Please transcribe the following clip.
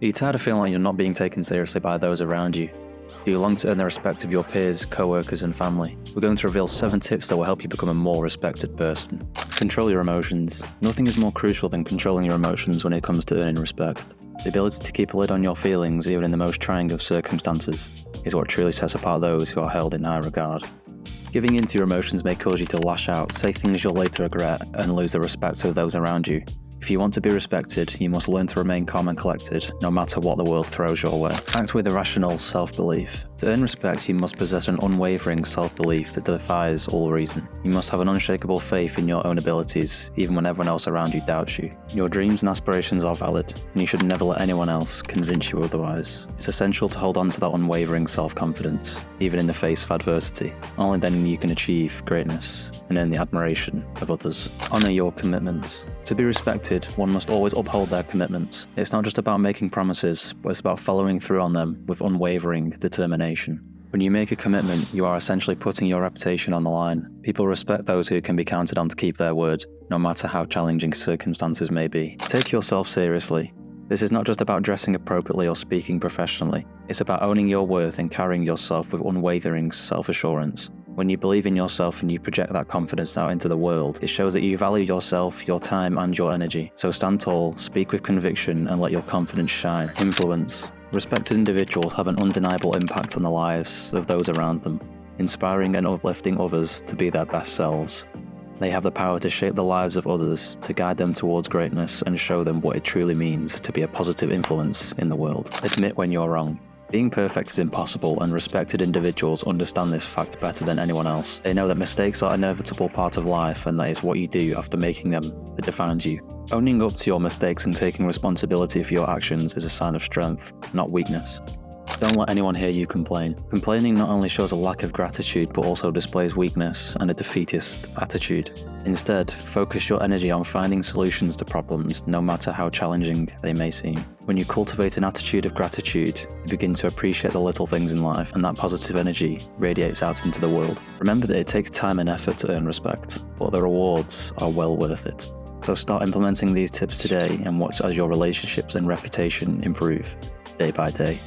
Are you tired of feeling like you're not being taken seriously by those around you? Do you long to earn the respect of your peers, co-workers and family? We're going to reveal 7 tips that will help you become a more respected person. Control your emotions. Nothing is more crucial than controlling your emotions when it comes to earning respect. The ability to keep a lid on your feelings even in the most trying of circumstances is what truly sets apart those who are held in high regard. Giving in to your emotions may cause you to lash out, say things you'll later regret, and lose the respect of those around you. If you want to be respected, you must learn to remain calm and collected, no matter what the world throws your way. Act with irrational self-belief. To earn respect, you must possess an unwavering self-belief that defies all reason. You must have an unshakable faith in your own abilities, even when everyone else around you doubts you. Your dreams and aspirations are valid, and you should never let anyone else convince you otherwise. It's essential to hold on to that unwavering self-confidence, even in the face of adversity. Only then you can achieve greatness and earn the admiration of others. Honor your commitments. To be respected, one must always uphold their commitments. It's not just about making promises, but it's about following through on them with unwavering determination. When you make a commitment, you are essentially putting your reputation on the line. People respect those who can be counted on to keep their word, no matter how challenging circumstances may be. Take yourself seriously. This is not just about dressing appropriately or speaking professionally. It's about owning your worth and carrying yourself with unwavering self-assurance. When you believe in yourself and you project that confidence out into the world, it shows that you value yourself, your time and your energy. So stand tall, speak with conviction and let your confidence shine. Influence. Respected individuals have an undeniable impact on the lives of those around them, inspiring and uplifting others to be their best selves. They have the power to shape the lives of others, to guide them towards greatness and show them what it truly means to be a positive influence in the world. Admit when you're wrong. Being perfect is impossible, and respected individuals understand this fact better than anyone else. They know that mistakes are an inevitable part of life, and that is what you do after making them that defines you. Owning up to your mistakes and taking responsibility for your actions is a sign of strength, not weakness. Don't let anyone hear you complain. Complaining not only shows a lack of gratitude, but also displays weakness and a defeatist attitude. Instead, focus your energy on finding solutions to problems, no matter how challenging they may seem. When you cultivate an attitude of gratitude, you begin to appreciate the little things in life, and that positive energy radiates out into the world. Remember that it takes time and effort to earn respect, but the rewards are well worth it. So start implementing these tips today and watch as your relationships and reputation improve day by day.